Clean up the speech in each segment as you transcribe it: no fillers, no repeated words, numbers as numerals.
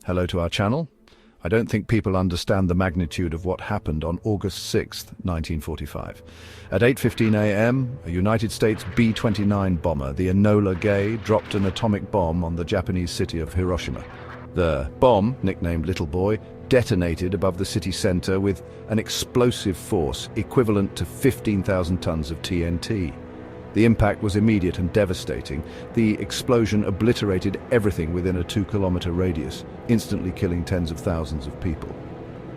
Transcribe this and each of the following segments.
Hello to our channel. I don't think people understand the magnitude of what happened on August 6th, 1945. At 8:15 a.m., a United States B-29 bomber, the Enola Gay, dropped an atomic bomb on the Japanese city of Hiroshima. The bomb, nicknamed Little Boy, detonated above the city center with an explosive force equivalent to 15,000 tons of TNT. The impact was immediate and devastating. The explosion obliterated everything within a 2-kilometer radius, instantly killing tens of thousands of people.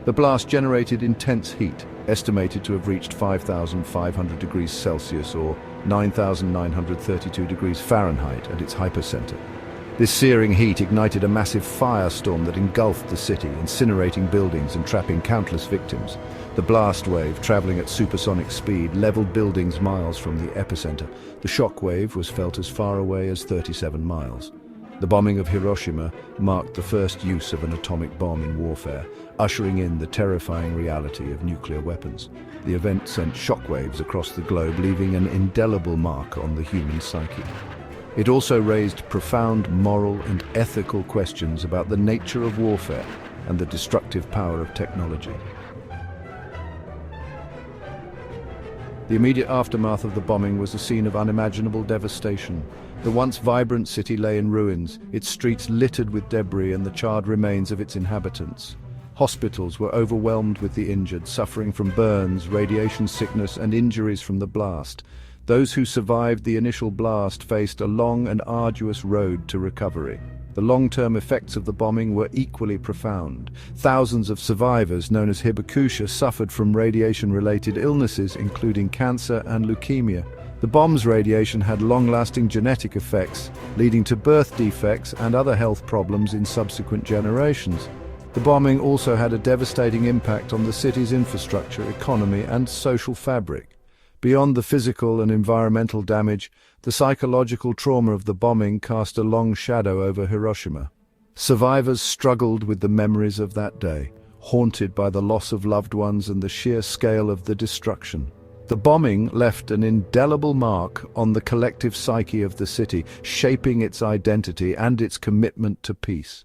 The blast generated intense heat, estimated to have reached 5,500 degrees Celsius or 9,932 degrees Fahrenheit at its hypocenter. This searing heat ignited a massive firestorm that engulfed the city, incinerating buildings and trapping countless victims. The blast wave, traveling at supersonic speed, leveled buildings miles from the epicenter. The shock wave was felt as far away as 37 miles. The bombing of Hiroshima marked the first use of an atomic bomb in warfare, ushering in the terrifying reality of nuclear weapons. The event sent shockwaves across the globe, leaving an indelible mark on the human psyche. It also raised profound moral and ethical questions about the nature of warfare and the destructive power of technology. The immediate aftermath of the bombing was a scene of unimaginable devastation. The once vibrant city lay in ruins, its streets littered with debris and the charred remains of its inhabitants. Hospitals were overwhelmed with the injured, suffering from burns, radiation sickness, and injuries from the blast. Those who survived the initial blast faced a long and arduous road to recovery. The long-term effects of the bombing were equally profound. Thousands of survivors, known as hibakusha, suffered from radiation-related illnesses, including cancer and leukemia. The bomb's radiation had long-lasting genetic effects, leading to birth defects and other health problems in subsequent generations. The bombing also had a devastating impact on the city's infrastructure, economy, and social fabric. Beyond the physical and environmental damage, the psychological trauma of the bombing cast a long shadow over Hiroshima. Survivors struggled with the memories of that day, haunted by the loss of loved ones and the sheer scale of the destruction. The bombing left an indelible mark on the collective psyche of the city, shaping its identity and its commitment to peace.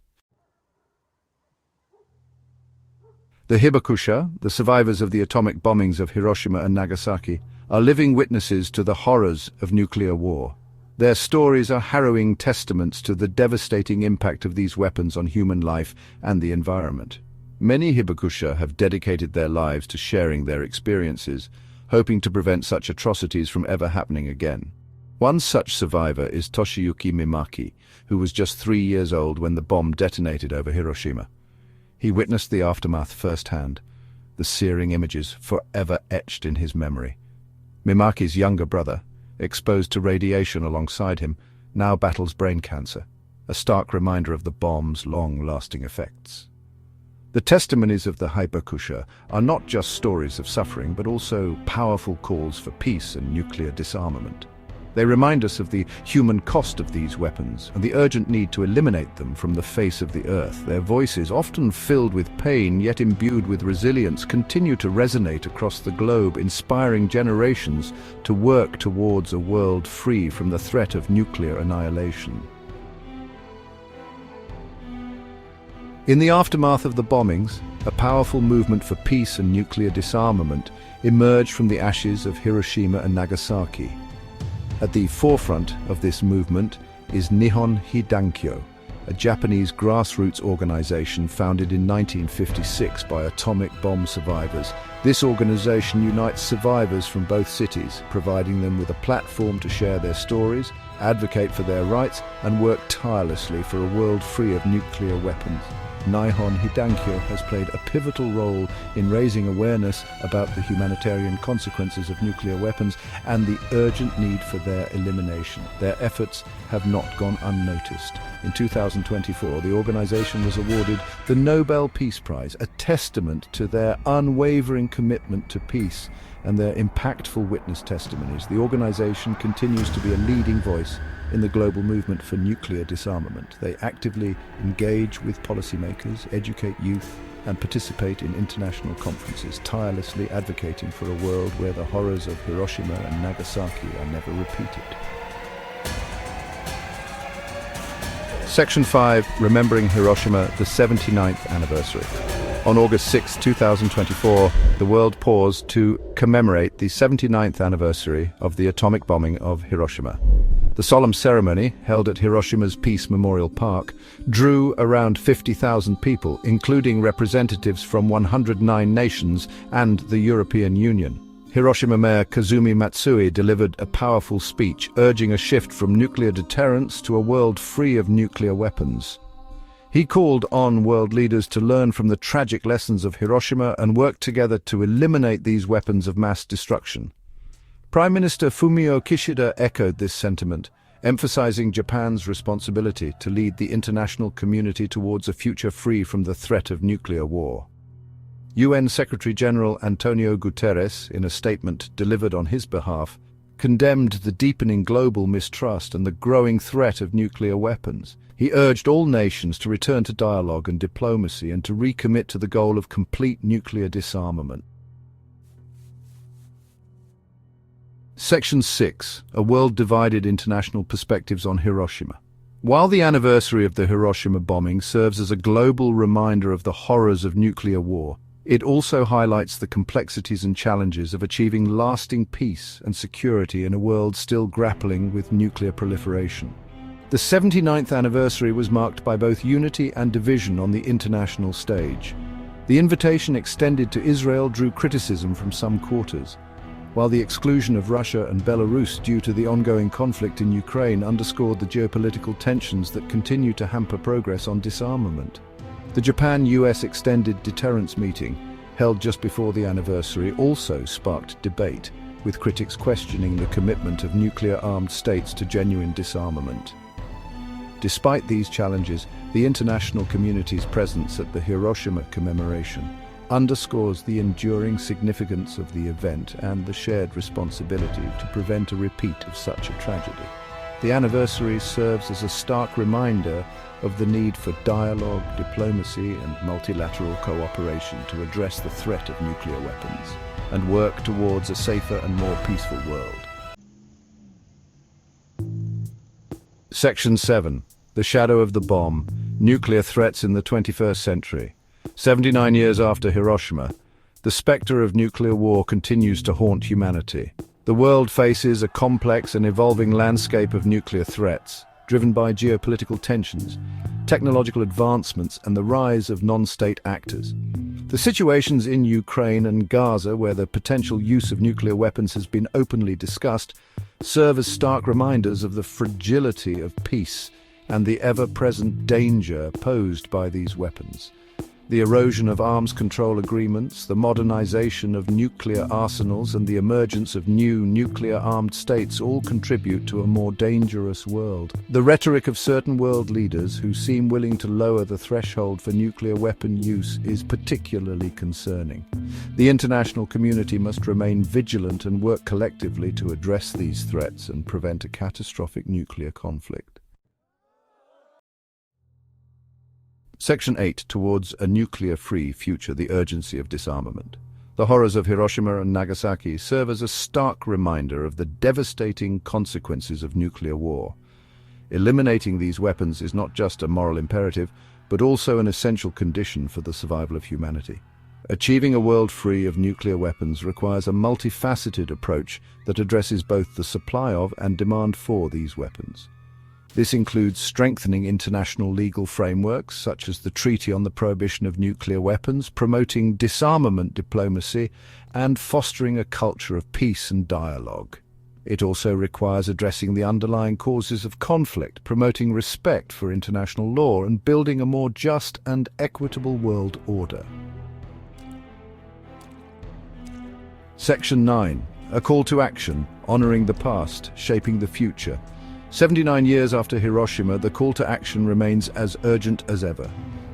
The hibakusha, the survivors of the atomic bombings of Hiroshima and Nagasaki, are living witnesses to the horrors of nuclear war. Their stories are harrowing testaments to the devastating impact of these weapons on human life and the environment. Many hibakusha have dedicated their lives to sharing their experiences, hoping to prevent such atrocities from ever happening again. One such survivor is Toshiyuki Mimaki, who was just 3 years old when the bomb detonated over Hiroshima. He witnessed the aftermath firsthand, the searing images forever etched in his memory. Mimaki's younger brother, exposed to radiation alongside him, now battles brain cancer, a stark reminder of the bomb's long-lasting effects. The testimonies of the hibakusha are not just stories of suffering, but also powerful calls for peace and nuclear disarmament. They remind us of the human cost of these weapons and the urgent need to eliminate them from the face of the earth. Their voices, often filled with pain yet imbued with resilience, continue to resonate across the globe, inspiring generations to work towards a world free from the threat of nuclear annihilation. In the aftermath of the bombings, a powerful movement for peace and nuclear disarmament emerged from the ashes of Hiroshima and Nagasaki. At the forefront of this movement is Nihon Hidankyo, a Japanese grassroots organization founded in 1956 by atomic bomb survivors. This organization unites survivors from both cities, providing them with a platform to share their stories, advocate for their rights, and work tirelessly for a world free of nuclear weapons. Nihon Hidankyo has played a pivotal role in raising awareness about the humanitarian consequences of nuclear weapons and the urgent need for their elimination. Their efforts have not gone unnoticed. In 2024, the organization was awarded the Nobel Peace Prize, a testament to their unwavering commitment to peace and their impactful witness testimonies. The organization continues to be a leading voice in the global movement for nuclear disarmament. They actively engage with policymakers, educate youth, and participate in international conferences, tirelessly advocating for a world where the horrors of Hiroshima and Nagasaki are never repeated. Section 5, Remembering Hiroshima, the 79th anniversary. On August 6, 2024, the world paused to commemorate the 79th anniversary of the atomic bombing of Hiroshima. The solemn ceremony, held at Hiroshima's Peace Memorial Park, drew around 50,000 people, including representatives from 109 nations and the European Union. Hiroshima Mayor Kazumi Matsui delivered a powerful speech urging a shift from nuclear deterrence to a world free of nuclear weapons. He called on world leaders to learn from the tragic lessons of Hiroshima and work together to eliminate these weapons of mass destruction. Prime Minister Fumio Kishida echoed this sentiment, emphasizing Japan's responsibility to lead the international community towards a future free from the threat of nuclear war. UN Secretary-General Antonio Guterres, in a statement delivered on his behalf, condemned the deepening global mistrust and the growing threat of nuclear weapons. He urged all nations to return to dialogue and diplomacy and to recommit to the goal of complete nuclear disarmament. Section 6. A World Divided International Perspectives on Hiroshima. While the anniversary of the Hiroshima bombing serves as a global reminder of the horrors of nuclear war, it also highlights the complexities and challenges of achieving lasting peace and security in a world still grappling with nuclear proliferation. The 79th anniversary was marked by both unity and division on the international stage. The invitation extended to Israel drew criticism from some quarters, while the exclusion of Russia and Belarus due to the ongoing conflict in Ukraine underscored the geopolitical tensions that continue to hamper progress on disarmament. The Japan-US Extended Deterrence Meeting, held just before the anniversary, also sparked debate, with critics questioning the commitment of nuclear-armed states to genuine disarmament. Despite these challenges, the international community's presence at the Hiroshima commemoration underscores the enduring significance of the event and the shared responsibility to prevent a repeat of such a tragedy. The anniversary serves as a stark reminder of the need for dialogue, diplomacy, and multilateral cooperation to address the threat of nuclear weapons and work towards a safer and more peaceful world. Section 7. The Shadow of the Bomb. Nuclear Threats in the 21st Century. 79 years after Hiroshima, the specter of nuclear war continues to haunt humanity. The world faces a complex and evolving landscape of nuclear threats, driven by geopolitical tensions, technological advancements, and the rise of non-state actors. The situations in Ukraine and Gaza, where the potential use of nuclear weapons has been openly discussed, serve as stark reminders of the fragility of peace and the ever-present danger posed by these weapons. The erosion of arms control agreements, the modernization of nuclear arsenals, and the emergence of new nuclear-armed states all contribute to a more dangerous world. The rhetoric of certain world leaders who seem willing to lower the threshold for nuclear weapon use is particularly concerning. The international community must remain vigilant and work collectively to address these threats and prevent a catastrophic nuclear conflict. Section 8. Towards a nuclear-free future, the urgency of disarmament. The horrors of Hiroshima and Nagasaki serve as a stark reminder of the devastating consequences of nuclear war. Eliminating these weapons is not just a moral imperative, but also an essential condition for the survival of humanity. Achieving a world free of nuclear weapons requires a multifaceted approach that addresses both the supply of and demand for these weapons. This includes strengthening international legal frameworks, such as the Treaty on the Prohibition of Nuclear Weapons, promoting disarmament diplomacy, and fostering a culture of peace and dialogue. It also requires addressing the underlying causes of conflict, promoting respect for international law, and building a more just and equitable world order. Section 9. A call to action, honoring the past, shaping the future. 79 years after Hiroshima, the call to action remains as urgent as ever.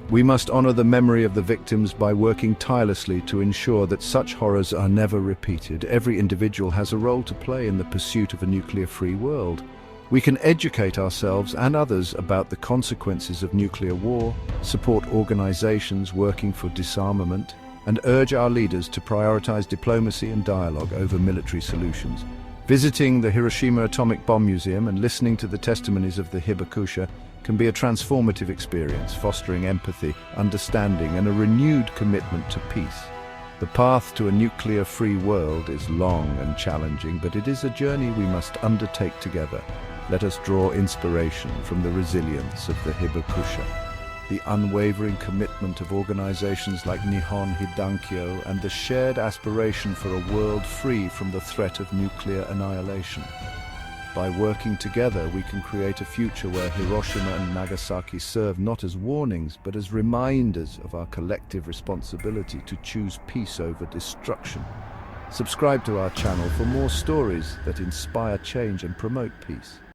We must honor the memory of the victims by working tirelessly to ensure that such horrors are never repeated. Every individual has a role to play in the pursuit of a nuclear-free world. We can educate ourselves and others about the consequences of nuclear war, support organizations working for disarmament, and urge our leaders to prioritize diplomacy and dialogue over military solutions. Visiting the Hiroshima Atomic Bomb Museum and listening to the testimonies of the Hibakusha can be a transformative experience, fostering empathy, understanding, and a renewed commitment to peace. The path to a nuclear-free world is long and challenging, but it is a journey we must undertake together. Let us draw inspiration from the resilience of the Hibakusha, the unwavering commitment of organizations like Nihon Hidankyo, and the shared aspiration for a world free from the threat of nuclear annihilation. By working together, we can create a future where Hiroshima and Nagasaki serve not as warnings, but as reminders of our collective responsibility to choose peace over destruction. Subscribe to our channel for more stories that inspire change and promote peace.